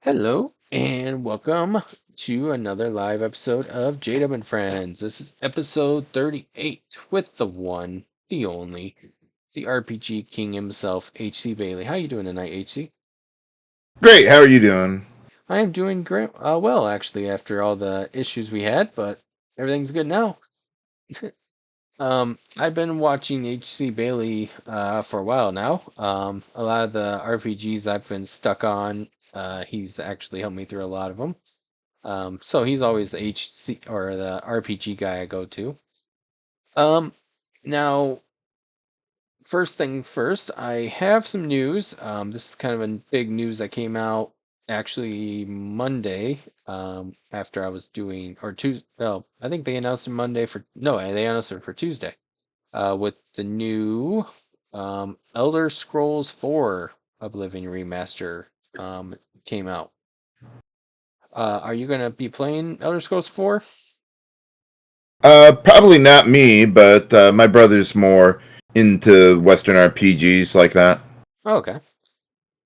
Hello and welcome to another live episode of JDUB Friends. This is episode 38 with the one, the only, the RPG king himself, HCBailly. How you doing tonight, HC? Great. How are you doing? I am doing great, well actually after all the issues we had, but everything's good now. I've been watching HCBailly for a while now. A lot of the RPGs I've been stuck on, he's actually helped me through a lot of them. So he's always the HC or the RPG guy I go to. Um, Now, first thing first, I have some news. This is kind of a big news that came out actually Monday. After I was doing or Tuesday. Well, I think they announced it Monday for no, they announced it for Tuesday. With the new Elder Scrolls 4 Oblivion remaster came out. Are you gonna be playing Elder Scrolls 4? Probably not me, but my brother's more into Western RPGs like that. Oh, okay.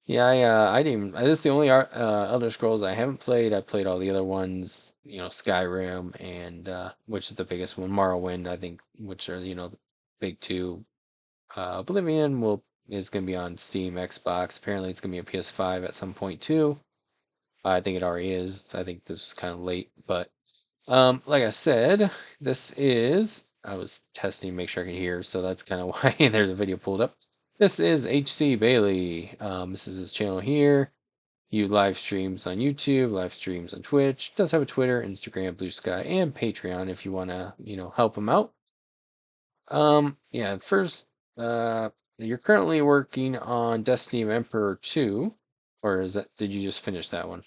Yeah, I didn't. This is the only Elder Scrolls I haven't played. I played all the other ones, Skyrim and which is the biggest one, Morrowind, I think, which are the big two. Oblivion is going to be on Steam, Xbox. Apparently, it's going to be a PS5 at some point too. I think it already is. I think this was kind of late, but like I said, this is. I was testing to make sure I could hear, so that's kind of why there's a video pulled up. This is HCBailly. This is his channel here. He live streams on YouTube, live streams on Twitch. Does have a Twitter, Instagram, Blue Sky, and Patreon if you want to, help him out. Yeah. First, you're currently working on Destiny of Emperor 2, or did you just finish that one?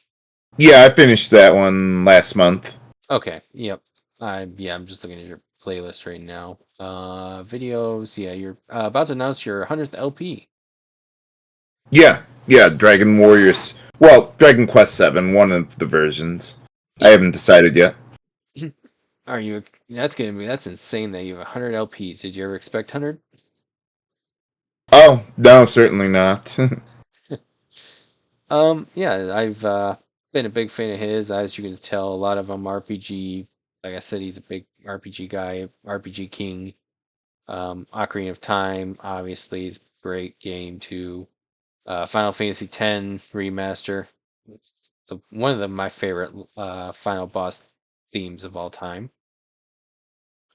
Yeah, I finished that one last month. Okay. Yep. I'm just looking at your playlist right now. Videos. Yeah, you're about to announce your 100th LP. Yeah, Dragon Warriors. Well, Dragon Quest 7, one of the versions. I Yep. haven't decided yet. Are you? That's insane that you have 100 LPs. Did you ever expect 100? Oh, no, certainly not. Yeah, I've been a big fan of his. As you can tell, a lot of them RPG. Like I said, he's a big RPG guy, RPG king. Ocarina of Time, obviously, is a great game too. Final Fantasy X remaster, one of my favorite final boss themes of all time.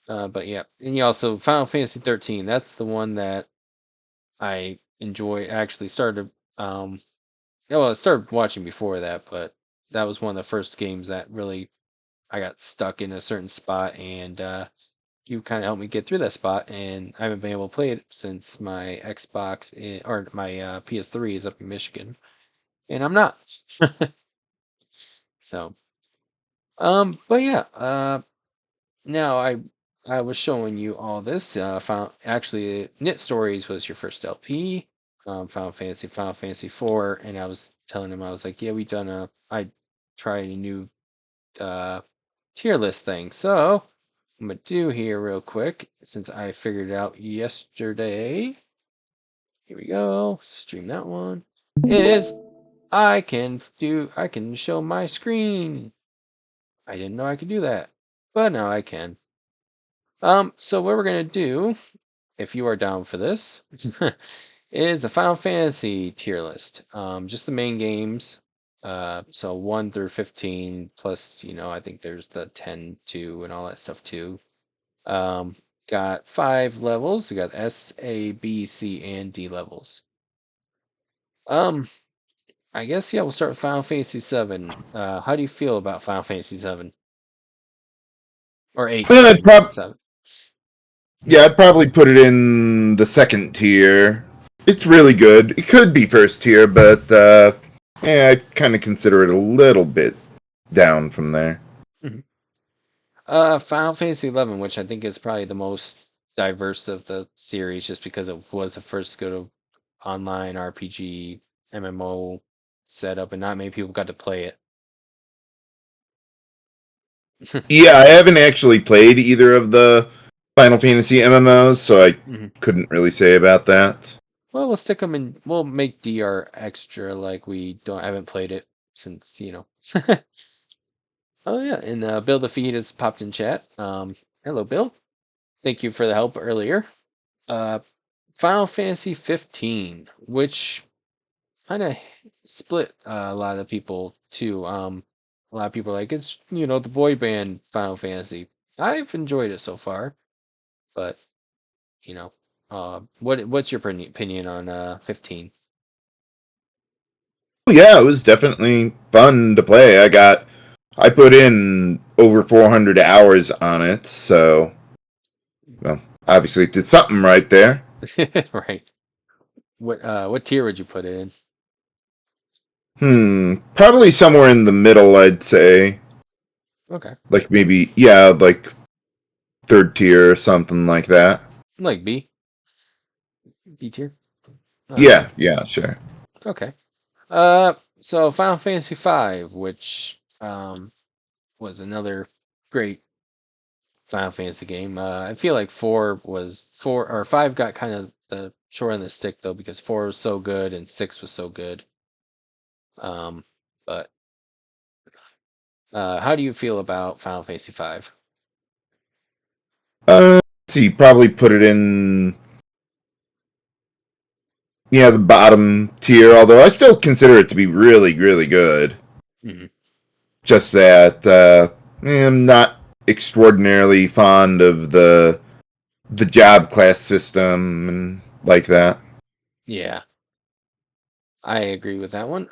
But yeah, and you also Final Fantasy 13. That's the one that I enjoy. Actually, started. Well, I started watching before that, but that was one of the first games that really I got stuck in a certain spot, and you kind of helped me get through that spot. And I haven't been able to play it since my or my PS3 is up in Michigan, and I'm not. So, but yeah, now I was showing you all this. Found actually Knit Stories was your first LP. Final Fantasy 4, and I was telling him I was like, yeah, I tried a new uh tier list thing. So I'm gonna do here real quick since I figured it out yesterday. Here we go. Stream that one. Is I can show my screen. I didn't know I could do that, but now I can. So what we're gonna do, if you are down for this, is the Final Fantasy tier list. Just the main games. So 1 through 15 plus, I think there's the 10 2 and all that stuff too. Um, got 5 levels. We got S, A, B, C, and D levels. Um, I guess yeah, we'll start with Final Fantasy 7. How do you feel about Final Fantasy 7 or 8? Then Sorry, I'd not prob- 7. yeah, I'd probably put it in the second tier. It's really good. It could be first tier, but yeah, I kind of consider it a little bit down from there. Mhm. Final Fantasy 11, which I think is probably the most diverse of the series, just because it was the first good online RPG MMO setup, and not many people got to play it. Yeah, I haven't actually played either of the Final Fantasy MMOs, so I Mhm. couldn't really say about that. Well, we'll stick them in. We'll make DR extra, like we don't haven't played it. since Oh yeah, and Bill the Feed has popped in chat. Hello, Bill. Thank you for the help earlier. Uh, Final Fantasy 15, which kind of split a lot of people too. A lot of people are like it's the boy band Final Fantasy. I've enjoyed it so far, but you know, what's your opinion on 15? Yeah, it was definitely fun to play. I put in over 400 hours on it, so well, obviously did something right there. Right. What tier would you put it in? Probably somewhere in the middle, I'd say. Okay, Like maybe, yeah, like third tier or something like that. like B tier. Yeah, Um, yeah, sure. okay. So Final Fantasy 5, which was another great Final Fantasy game. I feel like 5 got kind of the short end of the stick though because 4 was so good and 6 was so good. Um, but how do you feel about Final Fantasy 5? So you probably put it in, yeah, the bottom tier, although I still consider it to be really, really good. Hmm. Just that I'm not extraordinarily fond of the job class system and like that. Yeah, I agree with that one.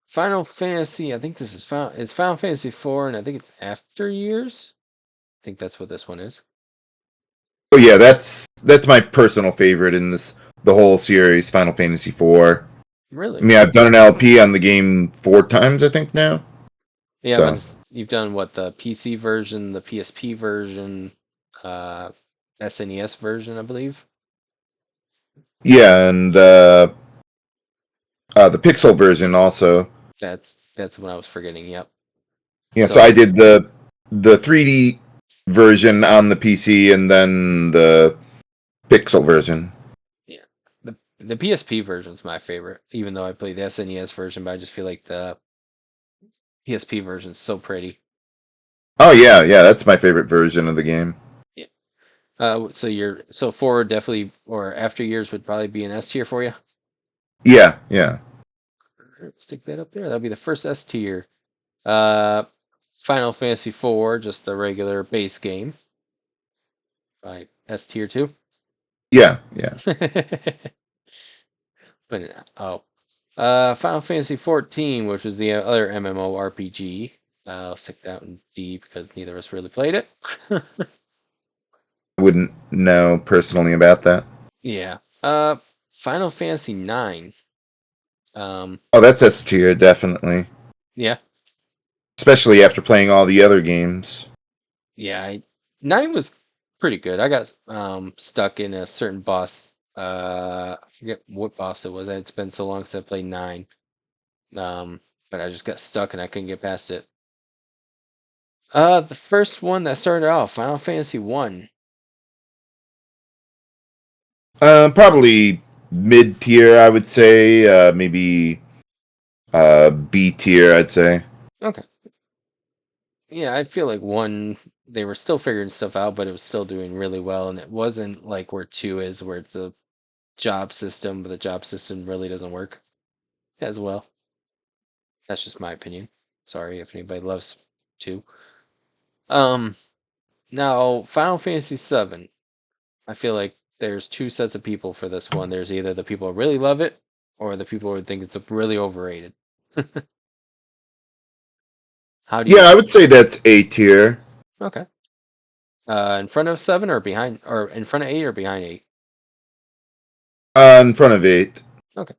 Final Fantasy, I think it's Final Fantasy 4, and I think it's After Years. I think that's what this one is. Oh yeah, that's my personal favorite in the whole series, Final Fantasy IV. I Really? mean, I've done an LP on the game 4 times, I think now. Yeah, but So you've done what, the PC version, the PSP version, uh, SNES version, I believe. yeah, and the Pixel version also. That's what I was forgetting. Yep. Yeah, so I So did the 3D version on the PC and then the Pixel version. yeah, the PSP version's my favorite, even though I played the SNES version, but I just feel like the PSP version's so pretty. Oh yeah, yeah, that's my favorite version of the game. Yeah. So forward definitely, or After Years would probably be an S tier for you. Yeah, yeah. Stick that up there. That'll be the first S tier. Uh, Final Fantasy 4, just the regular base game. By S tier too. Yeah, yeah. But Final Fantasy 14, which was the other MMORPG. I'll stick that in D because neither of us really played it. I wouldn't know personally about that. Yeah. Final Fantasy 9. Um, Oh, that's S tier, definitely. yeah, Especially after playing all the other games. yeah. 9 was pretty good. I got stuck in a certain boss. I forget what boss it was. It's been so long since I played 9. But I just got stuck and I couldn't get past it. The first one that started off, Final Fantasy 1. Probably mid tier, I would say. Maybe B tier, I'd say. Okay. Yeah, I feel like 1, they were still figuring stuff out, but it was still doing really well, and it wasn't like where 2 is, where it's a job system, but the job system really doesn't work as well. That's just my opinion. Sorry if anybody loves 2. Um, Now Final Fantasy 7. I feel like there's two sets of people for this one. There's either the people who really love it, or the people who think it's really overrated. How do you Yeah, I would feel? say that's A tier. Okay. In front of 7 or behind, or in front of 8 or behind 8? In front of 8. Okay.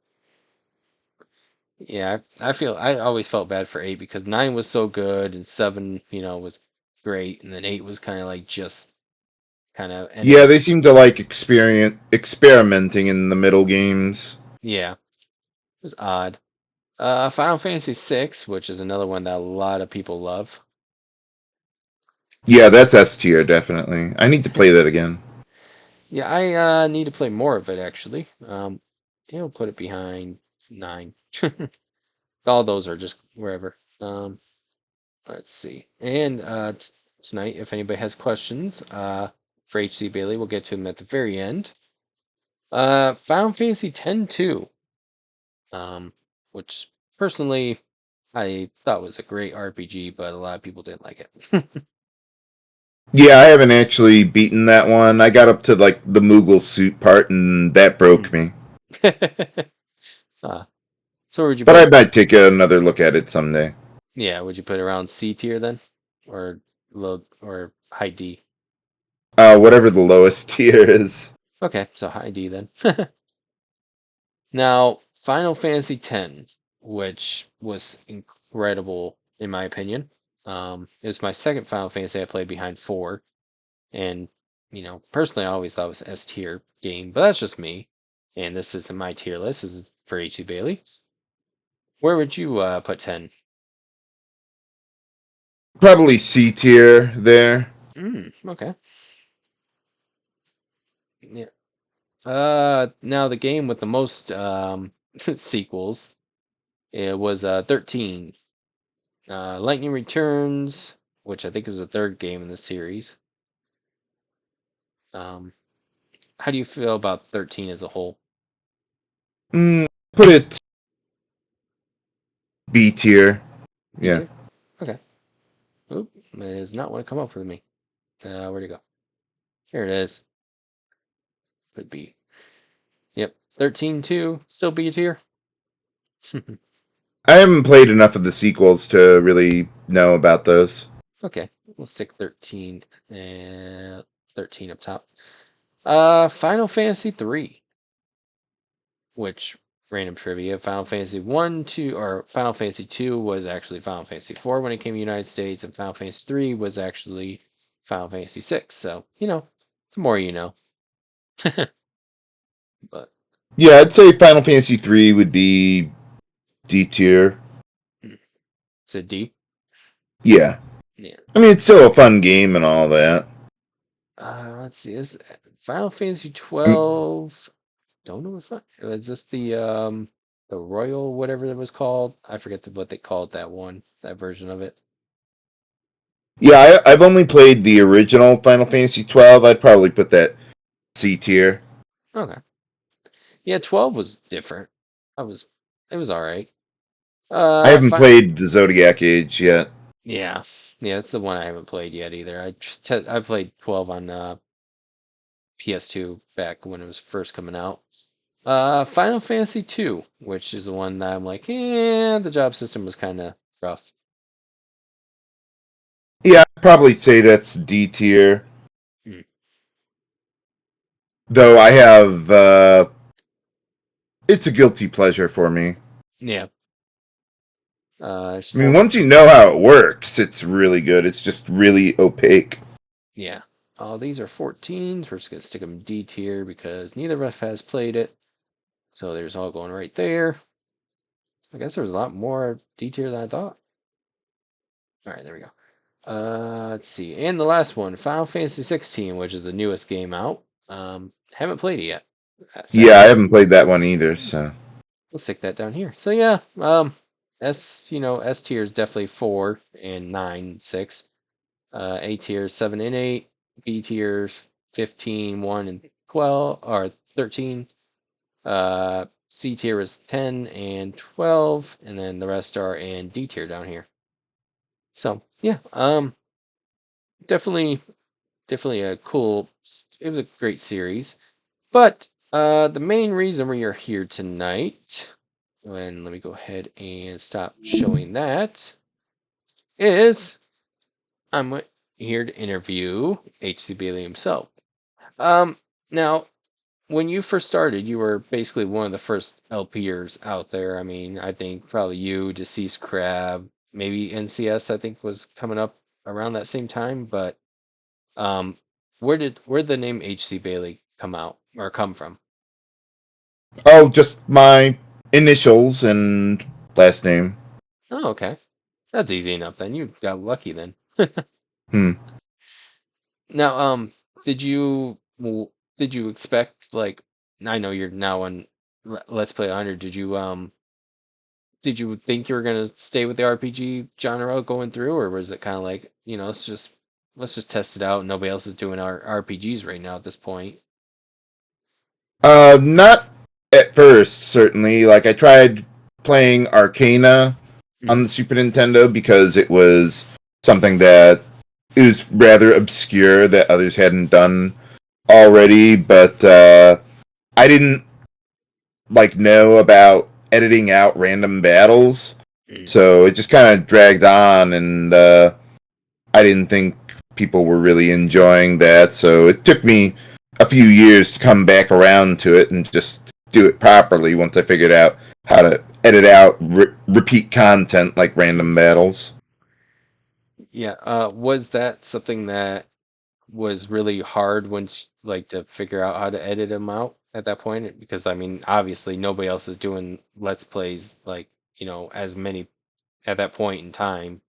Yeah, I always felt bad for 8 because 9 was so good and 7, was great, and then 8 was kind of like just kind of ended Yeah, up. they seem to like experimenting in the middle games. Yeah, it was odd. Final Fantasy 6, which is another one that a lot of people love. Yeah, that's S tier, definitely. I need to play that again. Yeah, I need to play more of it actually. Put it behind 9. all those are just wherever. Let's see. And tonight, if anybody has questions for HCBailly, we'll get to them at the very end. Final Fantasy X-2, um, which personally I thought was a great RPG, but a lot of people didn't like it. Yeah, I haven't actually beaten that one. I got up to like the Moogle suit part, and that broke me. uh, so where would you But put I it? might take another look at it someday. Yeah, would you put it around C tier then, or low or high D? Whatever the lowest tier is. Okay, so high D then. Now, Final Fantasy X, which was incredible in my opinion. It was my second Final Fantasy I played behind 4, and personally, I always thought it was an S tier game, but that's just me. And this isn't my tier list. This is for HCBailly. Where would you put 10? Probably C tier there. Okay. Yeah. Now the game with the most sequels, it was 13. Lightning Returns, which I think was the third game in the series. Um, how do you feel about 13 as a whole? Put it B tier. B Yeah. tier? Okay. Oop, it does not want to come up with me. Where'd it go? Here it is. Put B. Yep. 13 2, still B tier. I haven't played enough of the sequels to really know about those. Okay, we'll stick 13 and 13 up top. Final Fantasy 3, which random trivia, Final Fantasy 1, 2, or Final Fantasy 2 was actually Final Fantasy 4 when it came to the United States, and Final Fantasy 3 was actually Final Fantasy 6. So, the more you know. But Yeah, I'd say Final Fantasy 3 would be D tier. it's a D. Yeah. Yeah. I mean, it's still a fun game and all that. Let's see. Is Final Fantasy Um, 12? Don't know if is this the Royal whatever it was called. I forget what they called that one, that version of it. yeah, I've only played the original Final Fantasy 12. I'd probably put that C tier. Okay. Yeah, 12 was different. I was it was all right. I haven't Fine. played the Zodiac Age yet. Yeah. Yeah, that's the one I haven't played yet either. I played 12 on PS2 back when it was first coming out. Final Fantasy 2, which is the one that I'm like, the job system was kind of rough. Yeah, I'd probably say that's D tier. Mm. Though I have, it's a guilty pleasure for me. Yeah. It's I mean, 4. once you know how it works, it's really good. It's just really opaque. Yeah. These are 14s. We're just gonna stick them in D tier because neither of us has played it. So there's all going right there. I guess there's a lot more D tier than I thought. All right, there we go. Let's see. And the last one, Final Fantasy 16, which is the newest game out. Haven't played it yet, Yeah, I sadly. haven't played that one either, so. We'll stick that down here. So yeah, S tier is definitely 4 and 9, 6. A tier 7 and 8. B tier 15, 1 and 12 or 13. C tier is 10 and 12, and then the rest are in D tier down here. So yeah, definitely definitely a cool. It was a great series, but the main reason we are here tonight, and let me go ahead and stop showing that, is I'm here to interview HCBailly himself. Um, Now, when you first started, you were basically one of the first LPers out there. I mean, I think probably you, Deceased Crab, maybe NCS, I think was coming up around that same time. But um, where did the name HC Bailey come out or come from? Oh, just my initials and last name. Oh, okay, that's easy enough. Then you got lucky then. Hmm. Now, did you expect like I know you're now on Let's Play 100. did you think you were gonna stay with the RPG genre going through, or was it kind of like, let's just test it out. Nobody else is doing our RPGs right now at this point. Not at first, certainly. Like I tried playing Arcana on Hmm. the Super Nintendo because it was something that is rather obscure that others hadn't done already, but I didn't like know about editing out random battles, so it just kind of dragged on, and I didn't think people were really enjoying that. So it took me a few years to come back around to it and just do it properly once I figured out how to edit out repeat content like random battles. Yeah. Was that something that was really hard once, like, to figure out how to edit them out at that point? Because I mean, obviously, nobody else is doing Let's Plays like, as many at that point in time.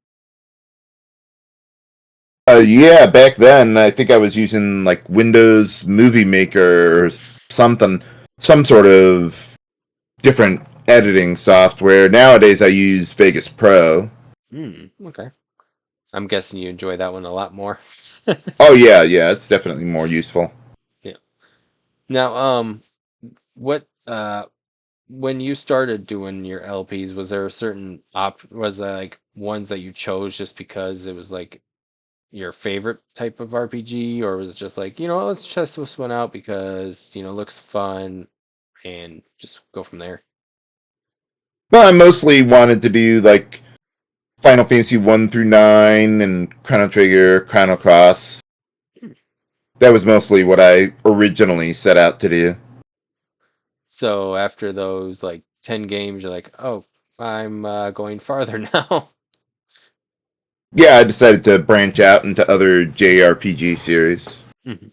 Yeah, back then I think I was using like Windows Movie Maker or something, some sort of different editing software. Nowadays I use Vegas Pro. Okay. I'm guessing you enjoy that one a lot more. Oh yeah, yeah, it's definitely more useful. Yeah. Now, what when you started doing your LPs, was there a certain was there like ones that you chose just because it was like your favorite type of RPG, or was it just like, let's test this one out because, it looks fun and just go from there? Well, I mostly wanted to do like Final Fantasy 1 through 9 and Chrono Trigger, Chrono Cross. That was mostly what I originally set out to do. So after those like 10 games, you're like, oh, I'm going farther now. Yeah, I decided to branch out into other JRPG series. Mhm.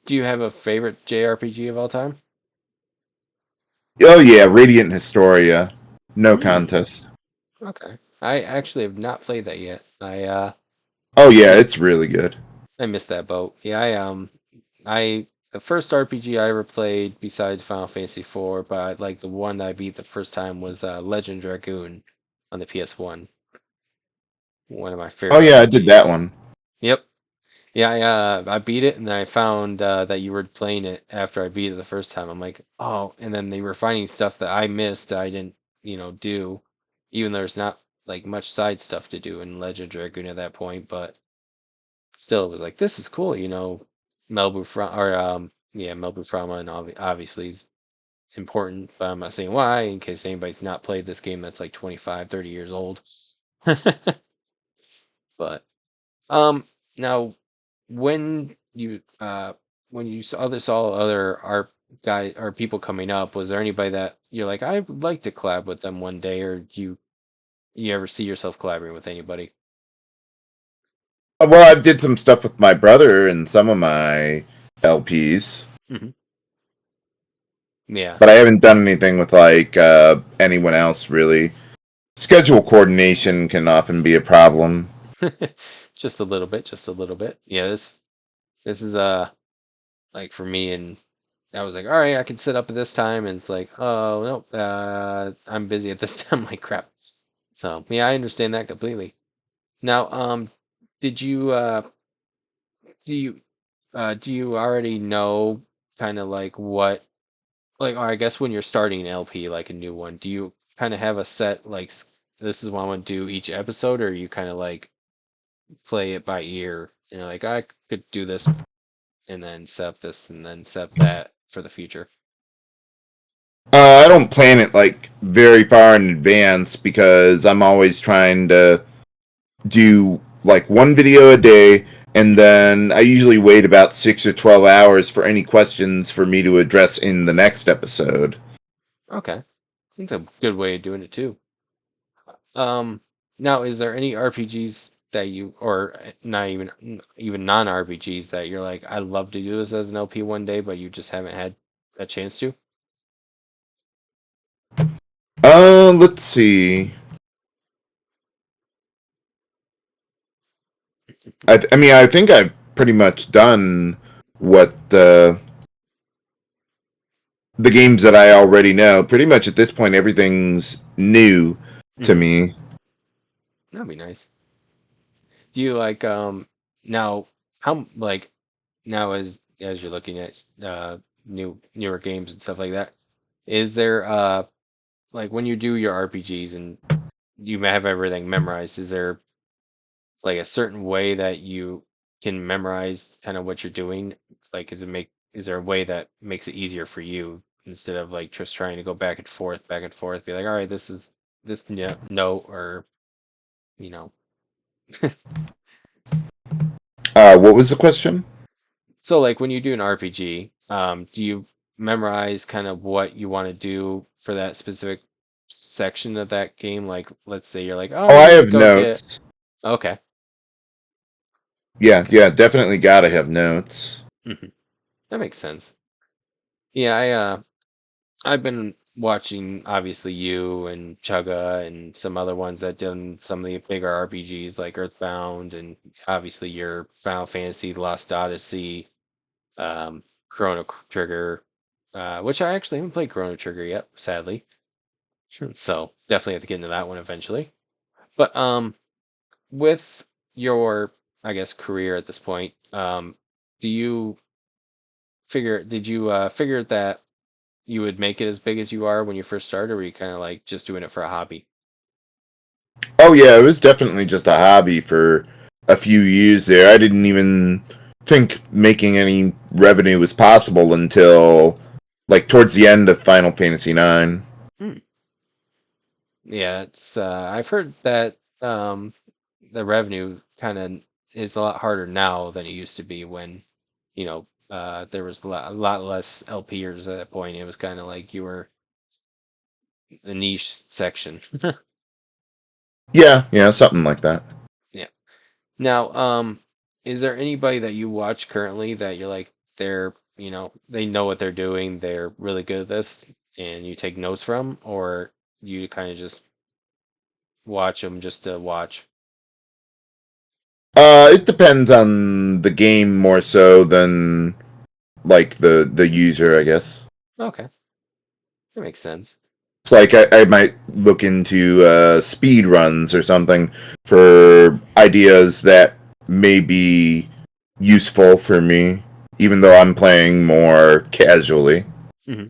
Do you have a favorite JRPG of all time? Oh yeah, Radiant Historia. No Hmm. contest. Okay. I actually have not played that yet. Oh I yeah, missed it's really good. I missed that boat. Yeah, I the first RPG I ever played besides Final Fantasy IV, but like the one that I beat the first time was Legend Dragoon on the PS1. One of my Oh favorite yeah, I did that RPGs. one. Yep. Yeah, I beat it, and then I found that you were playing it after I beat it the first time. I'm like, oh, and then they were finding stuff that I missed that I didn't, do, even though there's not like much side stuff to do in Legend Dragoon at that point, but still, it was like, this is cool, Melbu from or yeah, Melbu Frama, and obviously is important, but I'm not saying why in case anybody's not played this game that's like 25, 30 years old. But now when you saw other art guy or people coming up, was there anybody that you're like, I would like to collab with them one day, or do you ever see yourself collaborating with anybody? Well, I did some stuff with my brother and some of my LPs, Hmm. Yeah. but I haven't done anything with like anyone else really. Schedule coordination can often be a problem. Just a little bit, just a little bit. Yeah, this is like for me, and I was like, all right, I can sit up at this time, and it's like, oh nope, I'm busy at this time. Like crap. So yeah, I understand that completely. Now, did you do you do you already know kind of like what, like, or I guess when you're starting an LP, like a new one, do you kind of have a set like this is what I want to do each episode, or you kind of like play it by ear? Like, I could do this and then set up this and then set up that for the future. I don't plan it like very far in advance because I'm always trying to do like one video a day, and Mhm. then I usually wait about 6 or 12 hours for any questions for me to address in the next episode. Okay, that's a good way of doing it too. Um, Now, is there any RPGs that or not even non-RPGs that you're like, I'd love to do this as an LP one day, but you just haven't had a chance to? Let's see. I mean, I think I've pretty much done what the games that I already know. Pretty much at this point, everything's new to Hmm. me. That'd be nice. Do you like now how like now as you're looking at newer games and stuff like that, is there like when you do your RPGs and you have everything memorized, is there like a certain way that you can memorize kind of what you're doing? Like, is there a way that makes it easier for you instead of like just trying to go back and forth, be like, all right, this is this note or you know. What was the question? So like when you do an RPG, do you memorize kind of what you want to do for that specific section of that game? Like, let's say you're like, oh, Oh, I I need to have go get. notes. Okay, Yeah, okay. yeah, definitely gotta have notes. Hmm. That makes sense. Yeah, I've been watching obviously you and Chugga and some other ones that done some of the bigger RPGs like Earthbound and obviously your Final Fantasy Lost Odyssey, Chrono Trigger, which I actually haven't played Chrono Trigger yet, sadly. Sure. So definitely have to get into that one eventually. But with your, I guess, career at this point, do you did you figure that you would make it as big as you are when you first started, or were you kind of like just doing it for a hobby? Oh yeah, it was definitely just a hobby for a few years there. I didn't even think making any revenue was possible until like towards the end of Final Fantasy 9. Hmm. Yeah, it's I've heard that the revenue kind of is a lot harder now than it used to be when, there was a lot less LPers at that point. It was kind of like you were the niche section. Yeah, yeah, something like that. Yeah. Now, is there anybody that you watch currently that you're like they know what they're doing, they're really good at this, and you take notes from, or you kind of just watch them just to watch? It depends on the game more so than like the user, I guess. Okay, that makes sense. It's like I might look into speed runs or something for ideas that may be useful for me, even though I'm playing more casually. Hmm.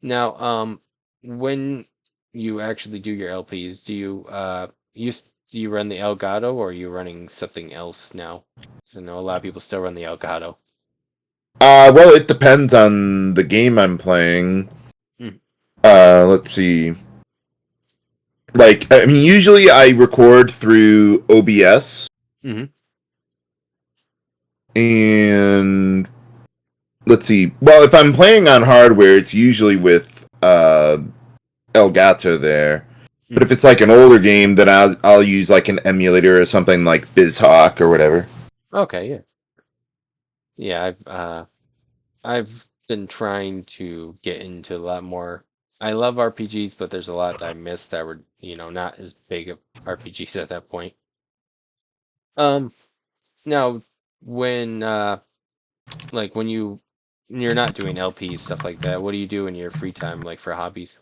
Now, when you actually do your LPs, do you do you run the Elgato or are you running something else now? 'Cause I know a lot of people still run the Elgato. Well, it depends on the game I'm playing. Mm-hmm. Let's see. Like, I mean, usually I record through OBS, Hmm. and let's see. Well, if I'm playing on hardware, it's usually with Elgato there. But if Hmm. it's like an older game, then I'll use like an emulator or something like BizHawk or whatever. Okay, yeah. Yeah, I've been trying to get into a lot more. I love RPGs, but there's a lot that I missed that were, not as big of RPGs at that point. Um, Now when when you're not doing LPs, stuff like that, what do you do in your free time, like for hobbies?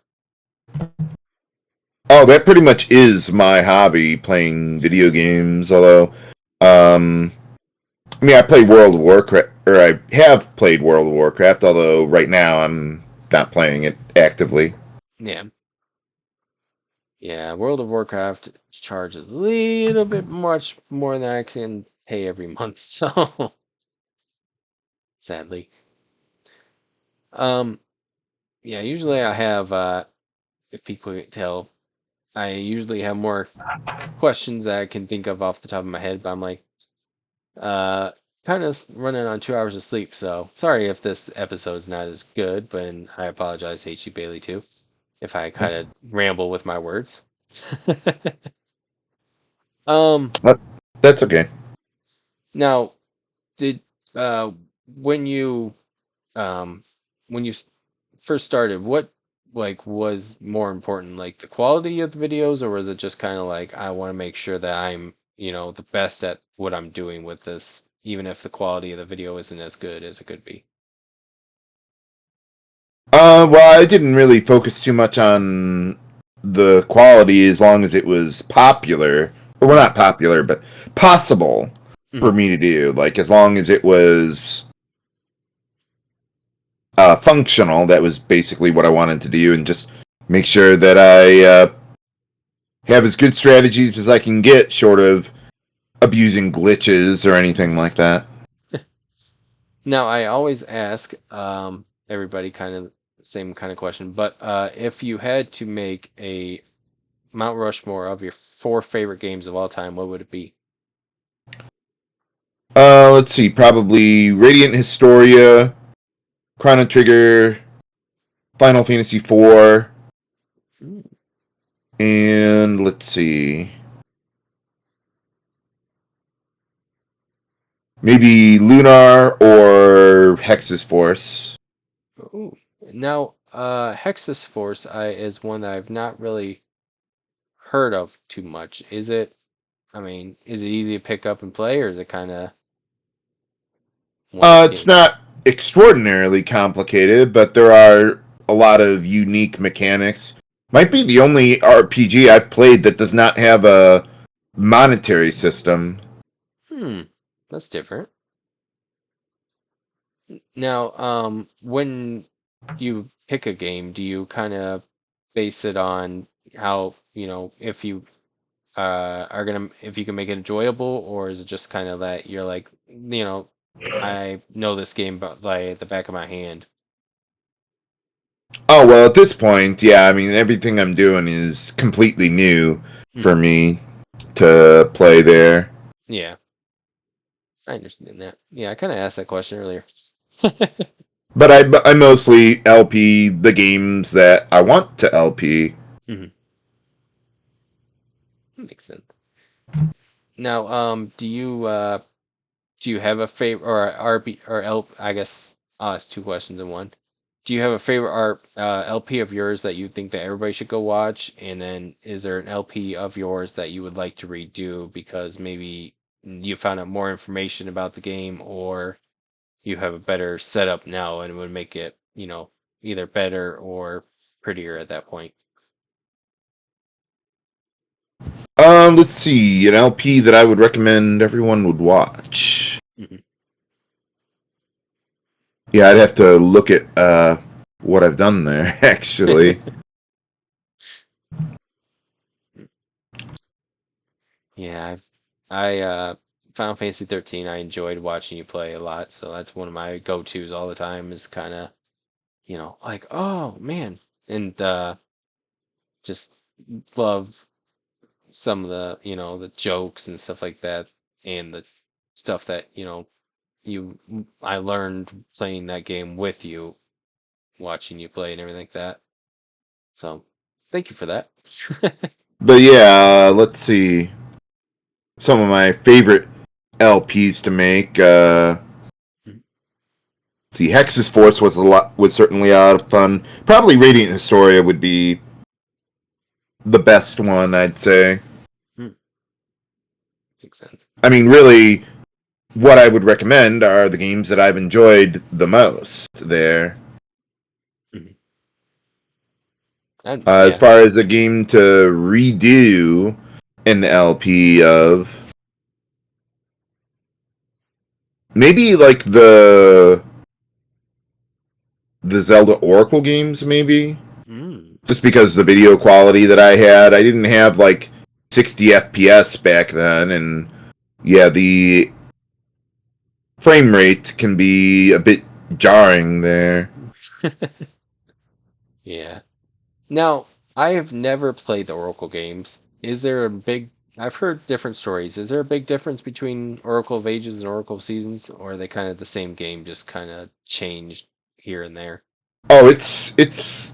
Oh, that pretty much is my hobby, playing video games. Although, um, I mean, I play World of Warcraft, or I have played World of Warcraft. Although right now I'm not playing it actively. Yeah. Yeah, World of Warcraft charges a little bit much more than I can pay every month, so sadly. Um, yeah, usually I have if people can tell, I usually have more questions that I can think of off the top of my head, but I'm like, uh, kind of running on 2 hours of sleep, so sorry if this episode's not as good, but and I apologize to HCBailly too, if I kind of ramble with my words. um, But that's okay. Now, did when you um when you first started, what like was more important, like the quality of the videos, or was it just kind of like I want to make sure that I'm, the best at what I'm doing with this, even if the quality of the video isn't as good as it could be? Well, I didn't really focus too much on the quality as long as it was popular. Well, Hmm. not popular, but possible for Hmm. me to do. Like, as long as it was functional, that was basically what I wanted to do, and just make sure that I have as good strategies as I can get, short of abusing glitches or anything like that. Now, I always ask everybody kind of same kind of question, but if you had to make a Mount Rushmore of your four favorite games of all time, what would it be? Let's see, probably Radiant Historia, Chrono Trigger, Final Fantasy IV, Mm. and let's see, maybe Lunar or Hex's Force. Ooh. Now, Hexus Force is one that I've not really heard of too much. Is it? I mean, is it easy to pick up and play, or is it kind of one of those It's games? not extraordinarily complicated, but there are a lot of unique mechanics. Might be the only RPG I've played that does not have a monetary system. Hmm, that's different. Now, when you pick a game, do you kind of base it on how, if you are gonna if you can make it enjoyable, or is it just kind of that you're like, I know this game by the back of my hand. Oh, well, at this point, yeah, I mean, everything I'm doing is completely new Hmm. for me to play there. Yeah, I understand that. Yeah, I kind of asked that question earlier. But I mostly LP the games that I want to LP. Hmm. Makes sense. Now, do you have a favorite or RB or L? I guess it's two questions in one. Do you have a favorite LP of yours that you think that everybody should go watch? And then is there an LP of yours that you would like to redo because maybe you found out more information about the game, or you have a better setup now and it would make it, either better or prettier at that point? Let's see, an LP that I would recommend everyone would watch. Hmm. Yeah, I'd have to look at what I've done there, actually. Yeah, I Final Fantasy 13, I enjoyed watching you play a lot, so that's one of my go-tos all the time is kind of, like, oh man, and just love some of the, the jokes and stuff like that, and the stuff that, you I learned playing that game with you, watching you play and everything like that. So, thank you for that. But yeah, let's see. Some of my favorite LPs to make. See, Hex's Force was certainly a lot of fun. Probably Radiant Historia would be the best one, I'd say. Hmm, makes sense. I mean, really, what I would recommend are the games that I've enjoyed the most there. Mhm. And As yeah. far as a game to redo an LP of, maybe like the Zelda Oracle games, maybe. Mm. Just because the video quality that I had, I didn't have like 60 FPS back then, and yeah, the frame rate can be a bit jarring there. Yeah. Now, I have never played the Oracle games. Is there a big, I've heard different stories. Is there a big difference between Oracle of Ages and Oracle of Seasons, or are they kind of the same game, just kind of changed here and there? Oh, it's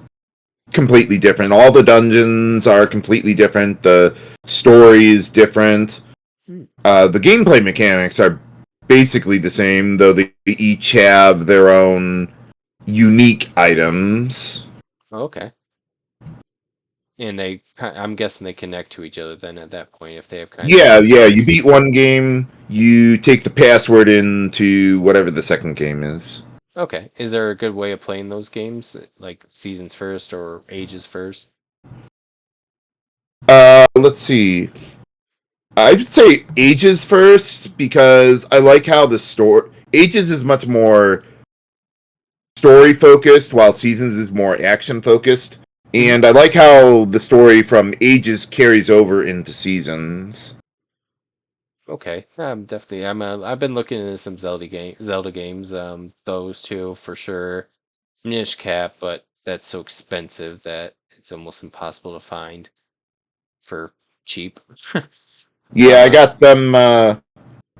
completely different. All the dungeons are completely different. The story is different. Hmm. The gameplay mechanics are basically the same, though they each have their own unique items. Okay. And I'm guessing they connect to each other then at that point if they have kind of Yeah, different yeah. You stories. beat one game, you take the password into whatever the second game is. Okay. Is there a good way of playing those games, like seasons first or ages first? Let's see. I'd say Ages first because I like how the story Ages is much more story focused, while Seasons is more action focused. Hmm. And I like how the story from Ages carries over into Seasons. Okay. Definitely. I've been looking into some Zelda games. Those two for sure. Niche cap, but that's so expensive that it's almost impossible to find for cheap. Yeah, I Uh, got them.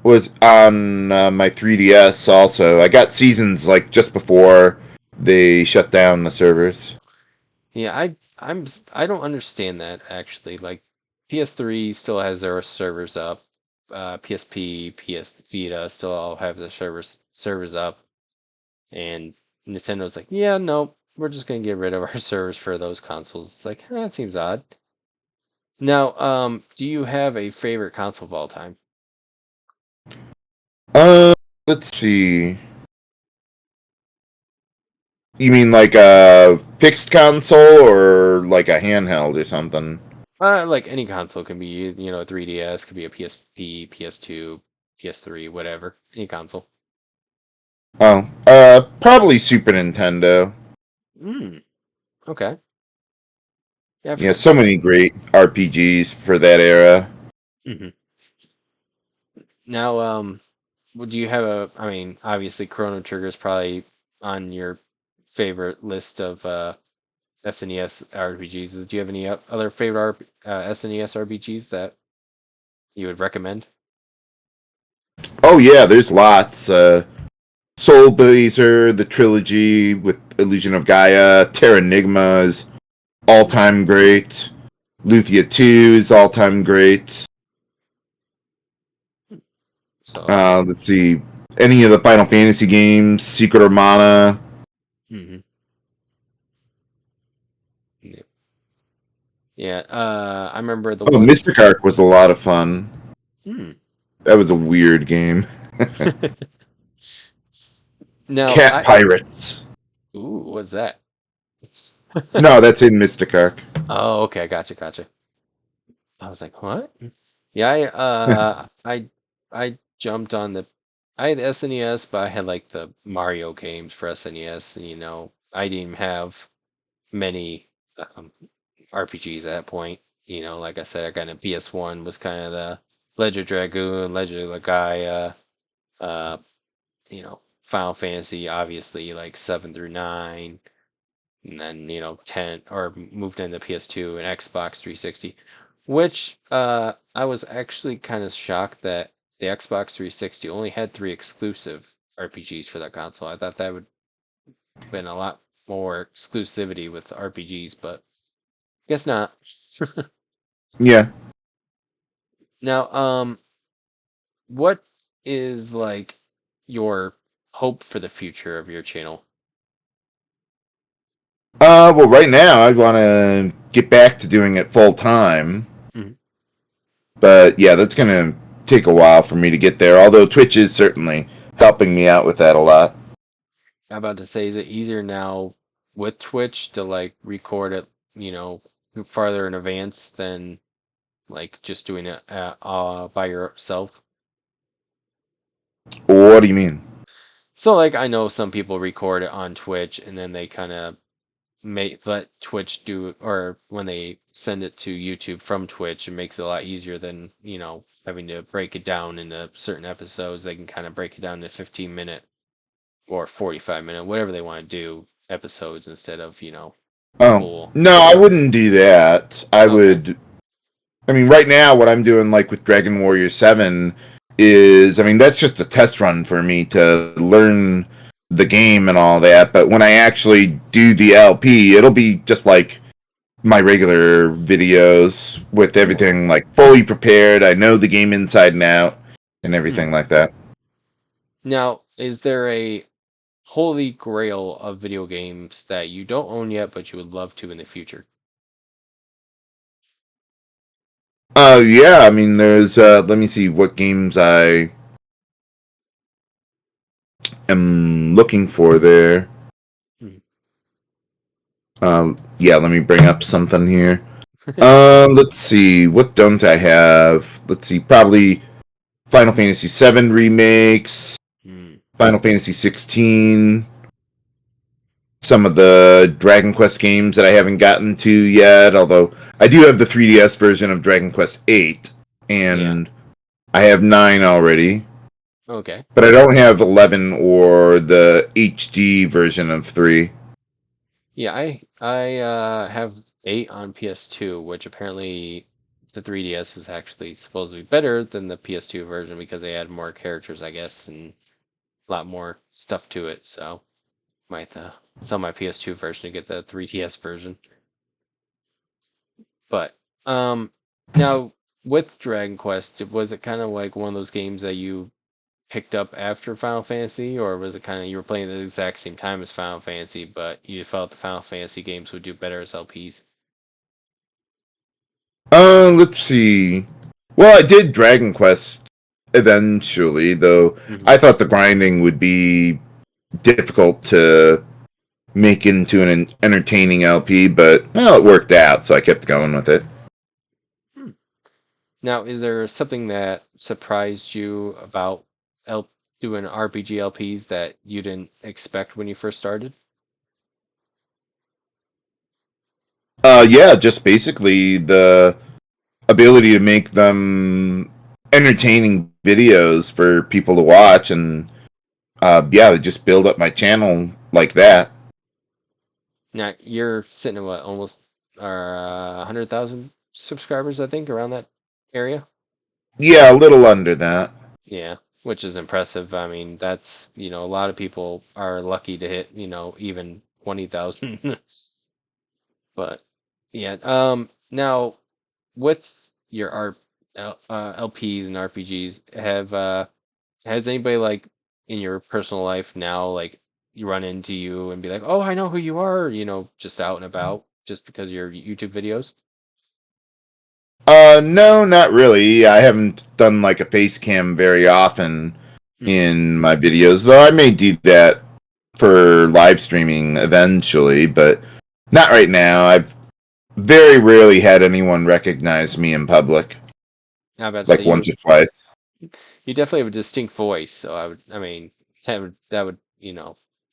Was on my 3DS also. I got Seasons like just before they shut down the servers. yeah, I don't understand that actually. Like PS3 still has their servers up. PSP, PS Vita still all have their servers up, and Nintendo's like, yeah, no, we're just gonna get rid of our servers for those consoles. It's like, that seems odd. Now, do you have a favorite console of all time? Uh, let's see. You mean like a fixed console or like a handheld or something? Like any console can be, 3DS, could be a PSP, PS2, PS3, whatever, any console. Oh, probably Super Nintendo. Hmm. Okay. Yeah. Yeah, so many great RPGs for that era. Mhm. Now, would you have a? I mean, obviously, Chrono Trigger is probably on your favorite list of SNES RPGs. Do you have any other favorite SNES RPGs that you would recommend? Oh yeah, there's lots. Soul Blazer, the trilogy with Illusion of Gaia, Terranigma is all Hmm. time great. Lufia 2 is all time great. So, Let's see. Any of the Final Fantasy games, Secret of Mana. mhm. Yeah. Yeah, I remember the Oh, one. Mystic Arc was a lot of fun. Hmm. That was a weird game. Now, Cat Pirates. what's that? No, that's in Mystic Arc. Oh, okay, gotcha. I was like, what? Yeah, I jumped on the I had SNES, but I had like the Mario games for SNES, and I didn't have many um, RPGs at that point. Like I said, I got a PS1 was kind of the Legend of Dragoon, Legend of Gaia, uh, Final Fantasy, obviously like 7 through 9, and then 10 or moved into PS2 and Xbox 360, which I was actually kind of shocked that the Xbox 360 only had three exclusive RPGs for that console. I thought that would have been a lot more exclusivity with RPGs, but guess not. Yeah. Now, what is like your hope for the future of your channel? Well, right now I want to get back to doing it full time, Mhm. but yeah, that's gonna take a while for me to get there. Although Twitch is certainly helping me out with that a lot. I'm about to say, is it easier now with Twitch to like record it, you know, farther in advance than like just doing it by yourself? What do you mean? So like I know some people record it on Twitch and then they kind of make let Twitch do, or when they send it to YouTube from Twitch, it makes it a lot easier than, having to break it down into certain episodes. They can kind of break it down to 15-minute or 45-minute, whatever they want to do episodes instead of, Oh, full. no, I wouldn't do that. I Okay. would. I mean, right now, what I'm doing, like with Dragon Warrior 7, is, I mean, that's just a test run for me to learn the game and all that. But when I actually do the LP, it'll be just like my regular videos with Hmm. everything like fully prepared. I know the game inside and out and Hmm. everything like that. Now, is there a holy grail of video games that you don't own yet, but you would love to in the future? Yeah, I mean, there's, let me see what games I. am looking for there. Hmm. Yeah, let me bring up something here. Let's see. What don't I have? Let's see. Probably Final Fantasy VII remakes, Hmm. Final Fantasy 16, some of the Dragon Quest games that I haven't gotten to yet. Although I do have the 3DS version of Dragon Quest 8, Yeah. and I have 9 already. Okay. But I don't have 11 or the HD version of 3. Yeah, I have 8 on PS2, which apparently the 3DS is actually supposed to be better than the PS2 version because they add more characters, I guess, and a lot more stuff to it. So might sell my PS2 version to get the 3DS version. But now with Dragon Quest, was it kind of like one of those games that you picked up after Final Fantasy, or was it kind of you were playing at the exact same time as Final Fantasy, but you felt the Final Fantasy games would do better as LPs? Let's see. Well, I did Dragon Quest eventually, though Hmm. I thought the grinding would be difficult to make into an entertaining LP, but well, it worked out, so I kept going with it. Now, is there something that surprised you about L doing RPG LPs that you didn't expect when you first started? Yeah, just basically the ability to make them entertaining videos for people to watch, and yeah, to just build up my channel like that. Now, you're sitting at what, almost 100,000 subscribers, I think, around that area? Yeah, a little under that. Yeah, which is impressive. I mean, that's, a lot of people are lucky to hit, even 20,000. But yeah, now with your LPs and RPGs, has anybody like in your personal life now like you run into you and be like, "Oh, I know who you are," just out and about just because of your YouTube videos? No, not really. I haven't done like a face cam very often Hmm. in my videos, though I may do that for live streaming eventually, but not right now. I've very rarely had anyone recognize me in public, I about to say like once you or twice. you definitely have a distinct voice, so I mean, that would,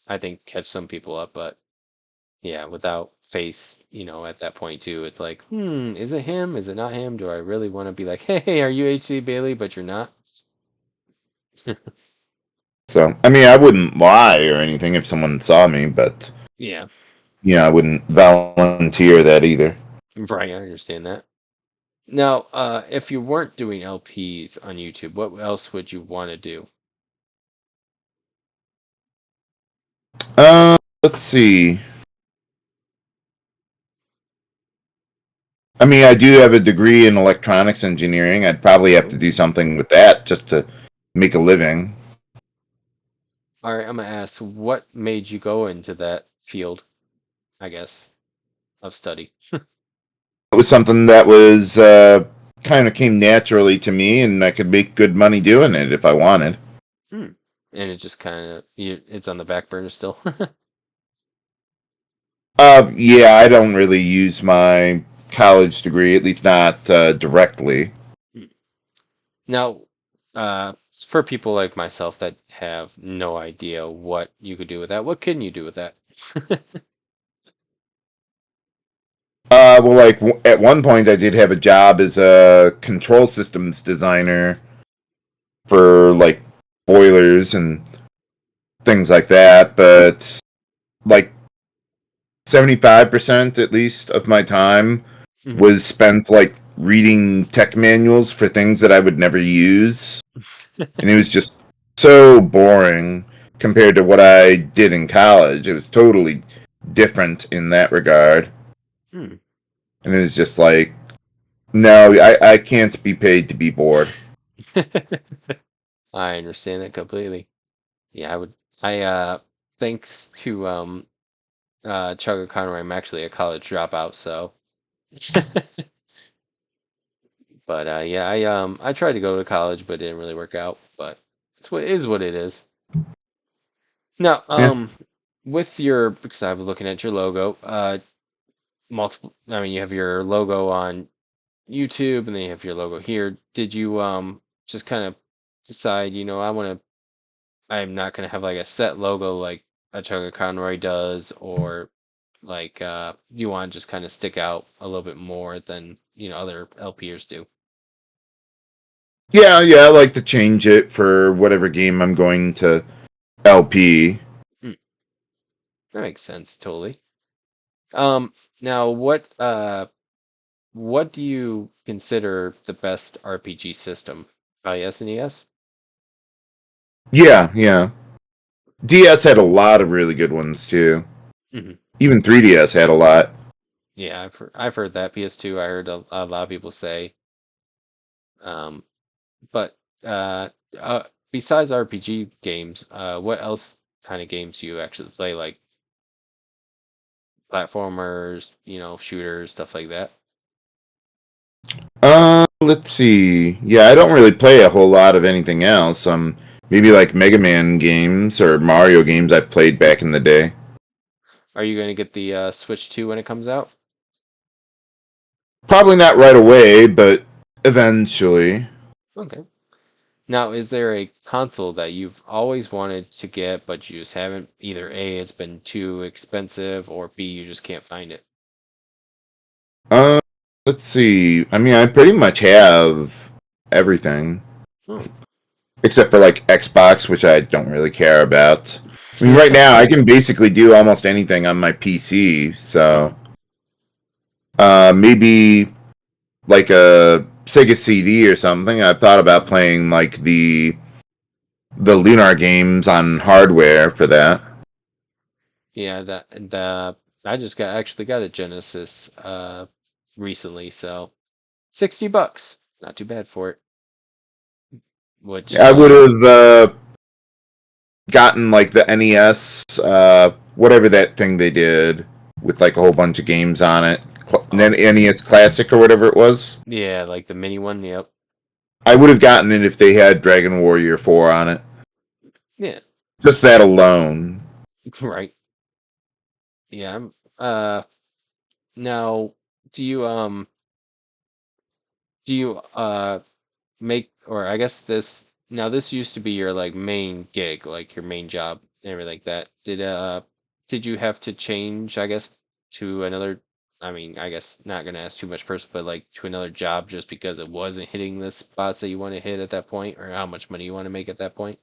I think catch some people up, but yeah, without face, at that point too, it's like, is it him? Is it not him? Do I really want to be like, hey, are you HC Bailey? But you're not. So, I mean, I wouldn't lie or anything if someone saw me, but Yeah, I wouldn't volunteer that either. right. I understand that. Now, if you weren't doing LPs on YouTube, what else would you want to do? Let's see. I mean, I do have a degree in electronics engineering. I'd probably have to Oh. do something with that just to make a living. All right, I'm gonna ask, what made you go into that field, I guess, of study? It was something that was kind of came naturally to me, and I could make good money doing it if I wanted. Hmm. And it just kind of, it's on the back burner still. Yeah, I don't really use my college degree, at least not directly. Now, for people like myself that have no idea what you could do with that, what can you do with that? Well, like at one point, I did have a job as a control systems designer for like boilers and things like that, but like 75% at least of my time Mhm. was spent like reading tech manuals for things that I would never use. And it was just so boring compared to what I did in college. It was totally different in that regard. Hmm. And it was just like, no, I can't be paid to be bored. I understand that completely. Yeah, I would. Thanks to Chuck O'Connor, I'm actually a college dropout, so. But yeah, I tried to go to college, but it didn't really work out. But it's what it is. Now, Yeah. with your because I was looking at your logo, multiple. I mean, you have your logo on YouTube, and then you have your logo here. Did you just kind of decide, I'm not gonna have like a set logo like a Chugga Conroy does, or like you want to just kind of stick out a little bit more than other LPers do? Yeah, I like to change it for whatever game I'm going to LP. Mm, that makes sense, totally. Um, Now what do you consider the best RPG system? SNES? Yeah. DS had a lot of really good ones too. Hmm. Even 3DS had a lot. Yeah, I've heard that. PS2, I heard a lot of people say. Um, but uh, besides RPG games, what else kind of games do you actually play? Like platformers, shooters, stuff like that? Let's see. Yeah, I don't really play a whole lot of anything else. Maybe like Mega Man games or Mario games I've played back in the day. Are you going to get the Switch 2 when it comes out? Probably not right away, but eventually. Okay. Now, is there a console that you've always wanted to get, but you just haven't? Either A, it's been too expensive, or B, you just can't find it. Uh, let's see. I mean, I pretty much have everything Oh, except for like Xbox, which I don't really care about. I mean, right now I can basically do almost anything on my PC, so mhm. maybe like a Sega CD or something. I've thought about playing like the Lunar games on hardware for that. Yeah, I just actually got a Genesis recently, so $60. Not too bad for it. Which I would have gotten like the NES, whatever that thing they did with like a whole bunch of games on it, oh NES Classic or whatever it was. yeah, like the mini one, yep. I would have gotten it if they had Dragon Warrior 4 on it. Yeah, Just that alone. right. Yeah, uh now do you make, or I guess this used to be your like main gig, like your main job and everything like that. Did you have to change, I guess, to another, I mean, I guess not gonna ask too much person, but like to another job just because it wasn't hitting the spots that you want to hit at that point, or how much money you want to make at that point?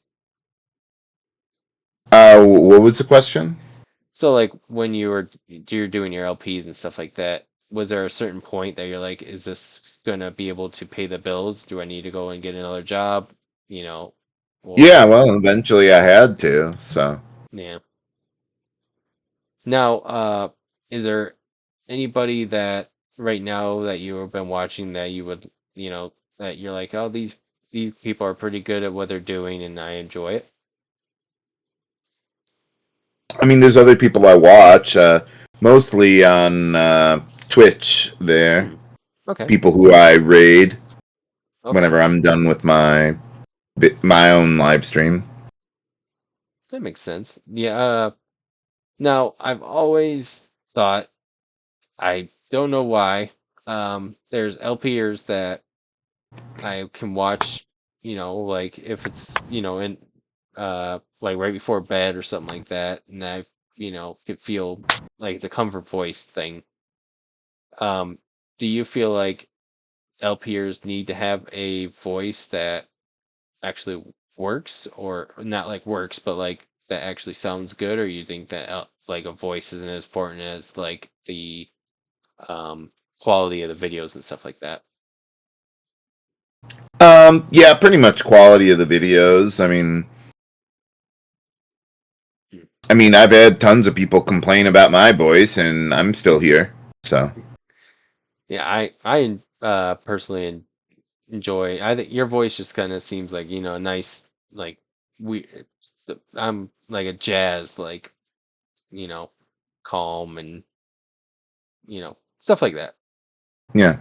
What was the question? So like when you're doing your LPs and stuff like that, was there a certain point that you're like, is this gonna be able to pay the bills? Do I need to go and get another job? You know, Yeah, or well, eventually I had to. So, yeah. Now, is there anybody that right now that you have been watching that you would, that you're like, oh, these people are pretty good at what they're doing and I enjoy it? I mean, there's other people I watch, mostly on Twitch. There, Hmm. Okay. people who I raid Okay. whenever I'm done with my own live stream. That makes sense. Yeah. Now I've always thought, I don't know why. There's LPers that I can watch, like if it's, in like right before bed or something like that, and I, could feel like it's a comfort voice thing. Do you feel like LPers need to have a voice that actually works, or not like works, but like that actually sounds good, or you think that like a voice isn't as important as like the um, quality of the videos and stuff like that? Yeah, pretty much quality of the videos. Mm. I've had tons of people complain about my voice, and I'm still here. So, Yeah, I personally enjoy. I think your voice just kind of seems like a nice, like, I'm like a jazz, like, you know calm, and stuff like that. yeah.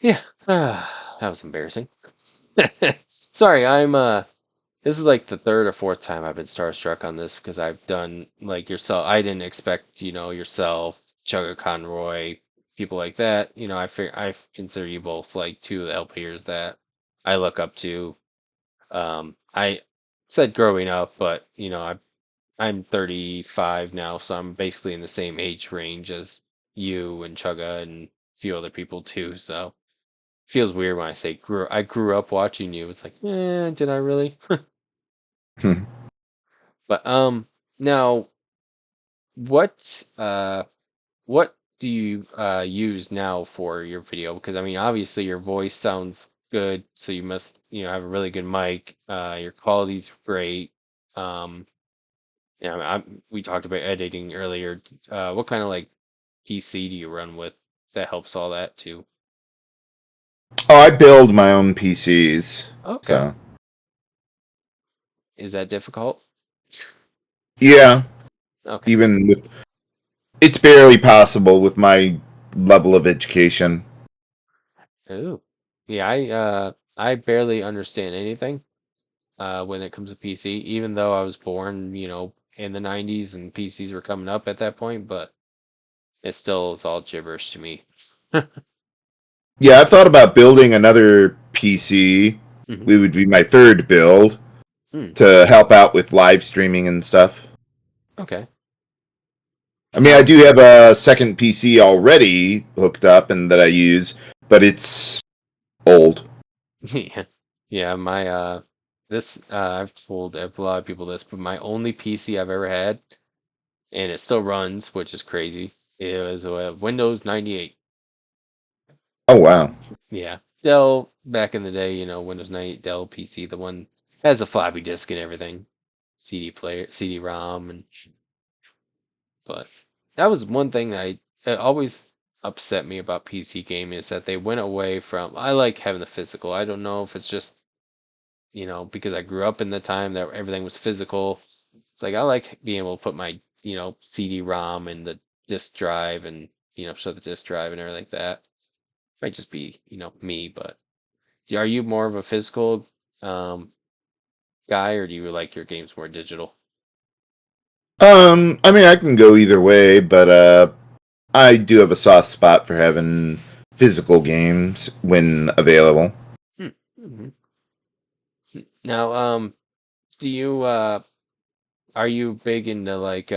Yeah. That was embarrassing. Sorry, I'm This is like the third or fourth time I've been starstruck on this because I've done like yourself. I didn't expect, yourself, Chugga Conroy, people like that. I consider you both like two of the LPers that I look up to. I said growing up, but I'm 35 now, so I'm basically in the same age range as you and Chugga and a few other people too. So feels weird when I say I grew up watching you. It's like, did I really? But now what what do you use now for your video? Because I mean, obviously your voice sounds good, so you must have a really good mic. Your quality's great. Um, we talked about editing earlier. What kind of like PC do you run with that helps all that too? Oh, I build my own PCs, Okay, so is that difficult? yeah. Okay. Even with it's barely possible with my level of education. Ooh. Yeah, I barely understand anything when it comes to PC, even though I was born, in the 90s and PCs were coming up at that point, but it's all gibberish to me. Yeah, I've thought about building another PC. Hmm. It would be my third build Mm, to help out with live streaming and stuff. okay. I mean, I Now, do have a second PC already hooked up and that I use, but it's old. yeah, yeah, my this I've told a lot of people this, but my only PC I've ever had, and it still runs, which is crazy, is a Windows 98. Oh wow. Yeah, Dell back in the day, Windows 98 Dell PC, the one has a floppy disk and everything, CD player, CD-ROM, and but that was one thing that always upset me about PC gaming is that they went away from. I like having the physical. I don't know if it's just because I grew up in the time that everything was physical. It's like I like being able to put my CD-ROM in the disk drive and shut the disk drive and everything like that. Might just be me, but are you more of a physical um, guy or do you like your games more digital? I mean, I can go either way, but I do have a soft spot for having physical games when available. Hmm. Mhm. Now, do you are you big into like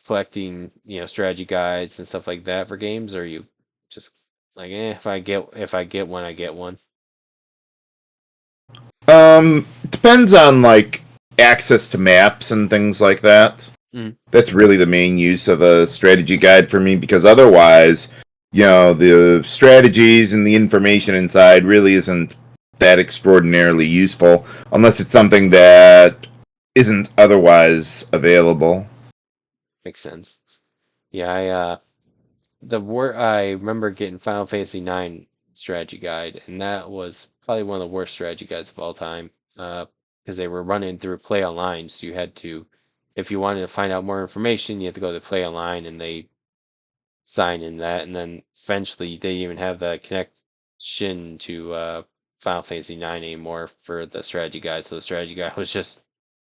collecting, strategy guides and stuff like that for games, or are you just like, if I get one, I get one? Depends on like access to maps and things like that. Mm, That's really the main use of a strategy guide for me because otherwise, the strategies and the information inside really isn't that extraordinarily useful unless it's something that isn't otherwise available. makes sense. Yeah, I remember getting Final Fantasy 9 strategy guide, and that was probably one of the worst strategy guides of all time. Because they were running through Play Online, so you had to, if you wanted to find out more information, you had to go to Play Online, and they sign in that, and then eventually they didn't even have the connection to Final Fantasy 9 anymore for the strategy guide. So the strategy guide was just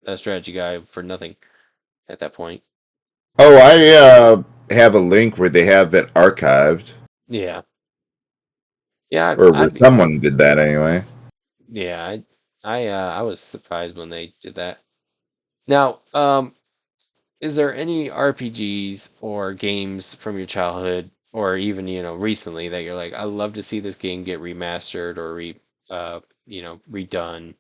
a strategy guide for nothing at that point. Oh, I have a link where they have it archived, Yeah, yeah, or where I'd be, someone did that anyway. yeah, I was surprised when they did that. Now, is there any RPGs or games from your childhood or even, recently that you're like, I love to see this game get remastered or redone?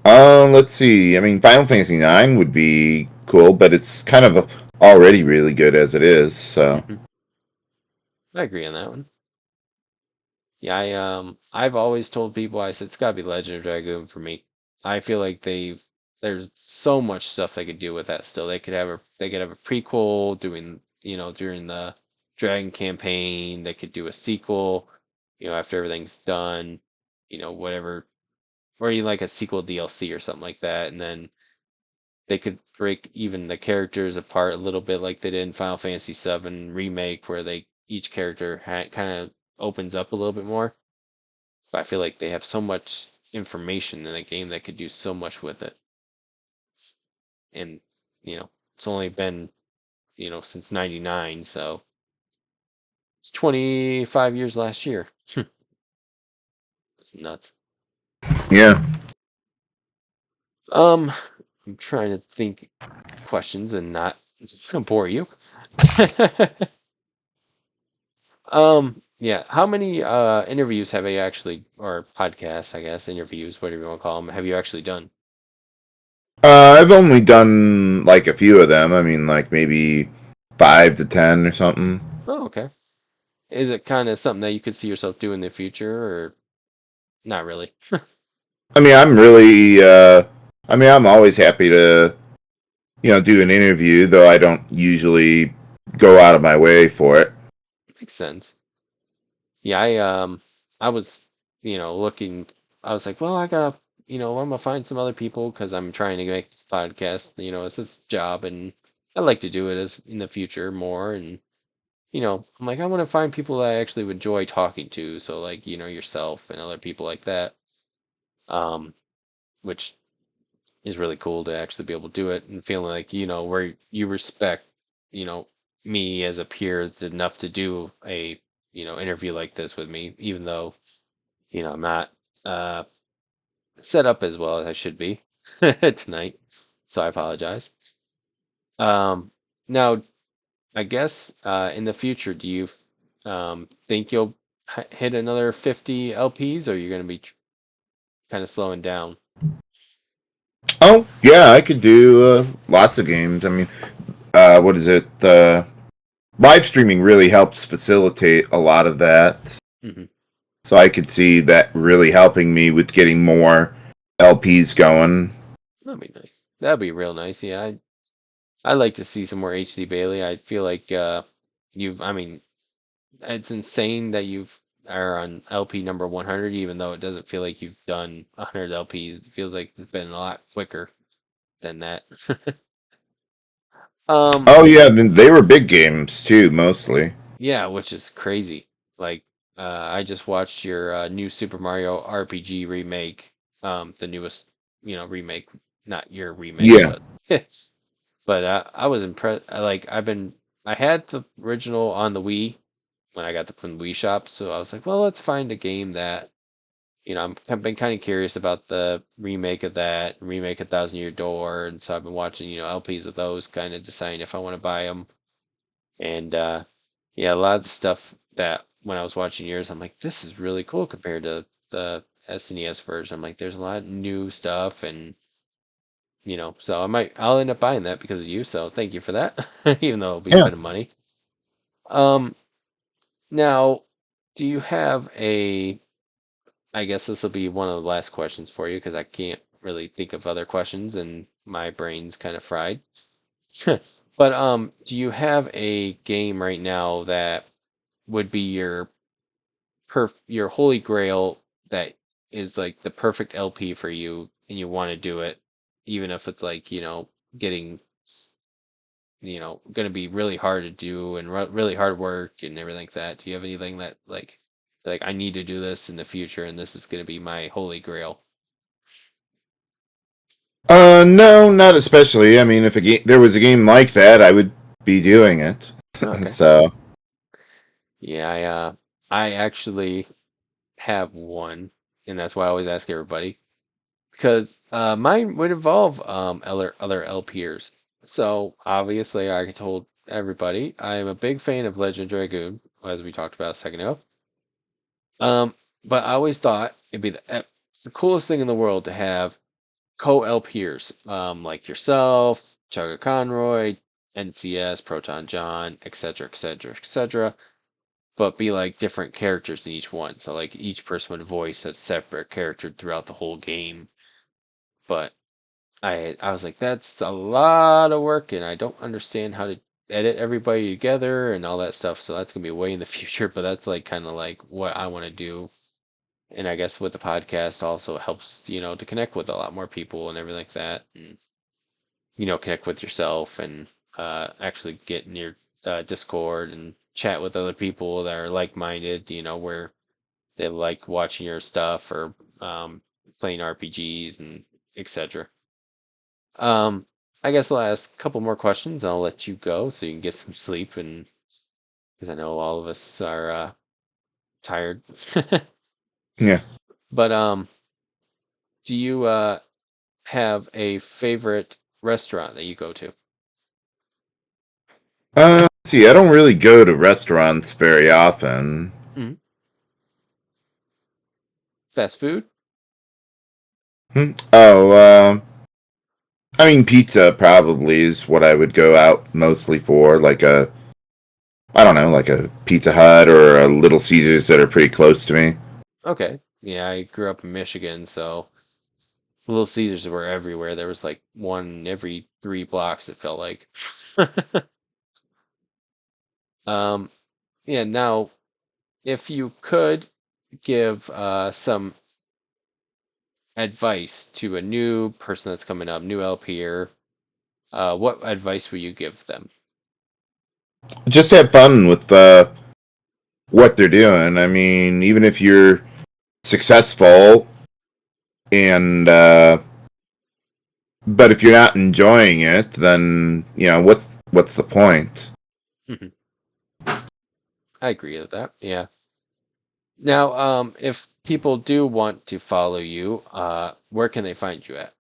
Let's see. I mean, Final Fantasy IX would be cool, but it's kind of already really good as it is. So, Hmm. I agree on that one. Yeah, I've always told people I said it's gotta be Legend of Dragoon for me. I feel like there's so much stuff they could do with that still. They could have a prequel doing, during the Dragon campaign. They could do a sequel, after everything's done, whatever, or even like a sequel DLC or something like that, and then they could break even the characters apart a little bit like they did in Final Fantasy VII Remake, where they each character kind of opens up a little bit more. I feel like they have so much information in a game that could do so much with it. And it's only been since '99, so it's 25 years last year. It's nuts. Yeah. Um, I'm trying to think questions and not bore you. Yeah. How many interviews have you actually, or podcasts, I guess, interviews, whatever you want to call them, have you actually done? I've only done like a few of them. I mean, like maybe 5 to 10 or something. Oh, okay. Is it kind of something that you could see yourself doing in the future, or not really? I mean, I'm always happy to, do an interview, though I don't usually go out of my way for it. Makes sense. Yeah, I was, looking. I was like, well, I gotta, I'm gonna find some other people because I'm trying to make this podcast. It's this job, and I'd like to do it as in the future more. And I'm like, I want to find people that I actually would enjoy talking to. So like, yourself and other people like that. Um, which is really cool to actually be able to do it and feeling like where you respect you know me as a peer enough to do a interview like this with me, even though I'm not uh set up as well as I should be tonight, so I apologize. um Now, I guess in the future, do you think you'll hit another 50 LPs, or you're going to be kind of slowing down? Oh, yeah, I could do lots of games. I mean, what is it? Live streaming really helps facilitate a lot of that. Hmm. So I could see that really helping me with getting more LPs going. That'd be nice. That'd be real nice. Yeah, I'd like to see some more HCBailly. I feel like I mean, it's insane that you've are on LP number 100, even though it doesn't feel like you've done 100 LPs. It feels like it's been a lot quicker than that. Um, Oh yeah, then they were big games too, mostly. yeah, which is crazy. Like, I just watched your new Super Mario RPG remake, the newest, remake, not your remake, Yeah. but but I was impressed. I had the original on the Wii when I got the from the Wii shop, so I was like, well, let's find a game that I've been kind of curious about the remake of that, remake of Thousand Year Door, and so I've been watching LPs of those, kind of deciding if I want to buy them. And yeah, a lot of the stuff that when I was watching yours, I'm like, this is really cool compared to the SNES version. I'm like, there's a lot of new stuff, and so I'll end up buying that because of you. So thank you for that, even though I'll be Yeah. spending money. Um, Now, do you have a? I guess this will be one of the last questions for you because I can't really think of other questions and my brain's kind of fried. But do you have a game right now that would be your holy grail, that is like the perfect LP for you and you want to do it, even if it's like, getting going to be really hard to do and really hard work and everything like that. Do you have anything that like I need to do this in the future and this is going to be my holy grail? No, not especially. I mean, if there was a game like that, I would be doing it. Oh, okay. So, Yeah, I actually have one, and that's why I always ask everybody, because mine would involve other LPers. So obviously, I told everybody I am a big fan of Legend Dragoon, as we talked about a second ago. Um, but I always thought it'd be the coolest thing in the world to have co-LPers, like yourself, Chugga Conroy, NCS, Proton John, etc., etc., etc., but be like different characters in each one. So like each person would voice a separate character throughout the whole game. But I was like, that's a lot of work, and I don't understand how to edit everybody together and all that stuff. So that's gonna be way in the future. But that's like kind of like what I want to do. And I guess with the podcast also helps, to connect with a lot more people and everything like that. And connect with yourself and actually get in your Discord and chat with other people that are like-minded, where they like watching your stuff, or playing RPGs and etc. Um, I guess I'll ask a couple more questions. I'll let you go so you can get some sleep, and because I know all of us are tired. Yeah. But do you have a favorite restaurant that you go to? See, I don't really go to restaurants very often. Mhm. Fast food? Oh, I mean, pizza probably is what I would go out mostly for, like I don't know, like a Pizza Hut or a Little Caesars that are pretty close to me. Okay. Yeah, I grew up in Michigan, so Little Caesars were everywhere. There was like one every 3 blocks, it felt like. Um, yeah, now, if you could give some advice to a new person that's coming up, new LPer, what advice would you give them? Just have fun with what they're doing. I mean, even if you're successful and but if you're not enjoying it, then what's the point? Mhm. I agree with that. Yeah. Now, if people do want to follow you, where can they find you at?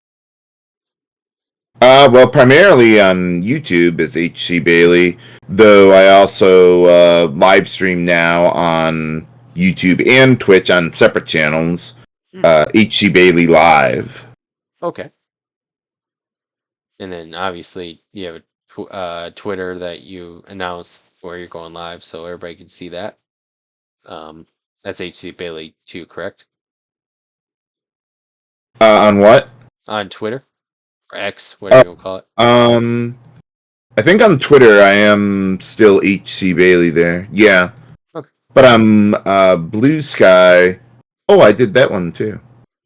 Well, primarily on YouTube is HCBailly, though I also live stream now on YouTube and Twitch on separate channels. Hmm. HCBailly Live. Okay. And then obviously you have a Twitter that you announce where you're going live, so everybody can see that. Um, that's HC Bailey too, correct? On what? On Twitter or X, Uh, whatever you want to call it. um, I think on Twitter I am still HCBailly there. Yeah, Okay. but I'm Blue Sky. Oh, I did that one too.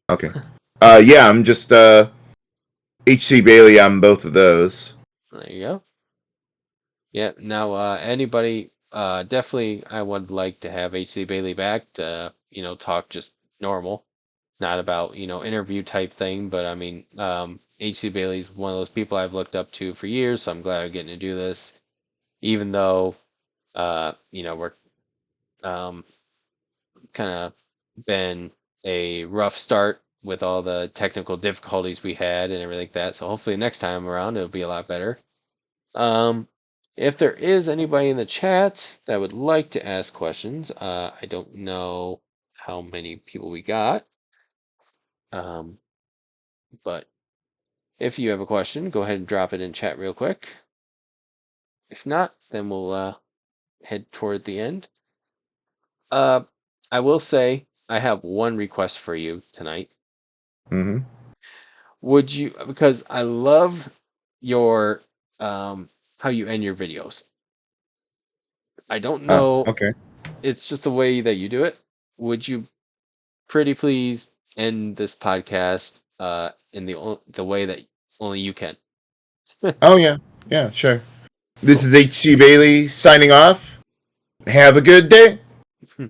Okay. Yeah, I'm just HCBailly on both of those. There you go. Yeah. Now, anybody, definitely, I would like to have HC Bailey back to, talk just normal, not about, interview type thing. But I mean, HC Bailey's one of those people I've looked up to for years, so I'm glad I'm getting to do this, even though, we're um, kind of been a rough start with all the technical difficulties we had and everything like that. So hopefully next time around it'll be a lot better. Um, if there is anybody in the chat that would like to ask questions, I don't know how many people we got, um, but if you have a question, go ahead and drop it in chat real quick. If not, then we'll head toward the end. Uh, I will say I have one request for you tonight. Mm-hmm. Would you, because I love your um how you end your videos. I don't know, Okay. it's just the way that you do it. Would you pretty please end this podcast in the way that only you can? Oh yeah, yeah, sure. This is HC Bailey signing off. Have a good day. Mm-hmm.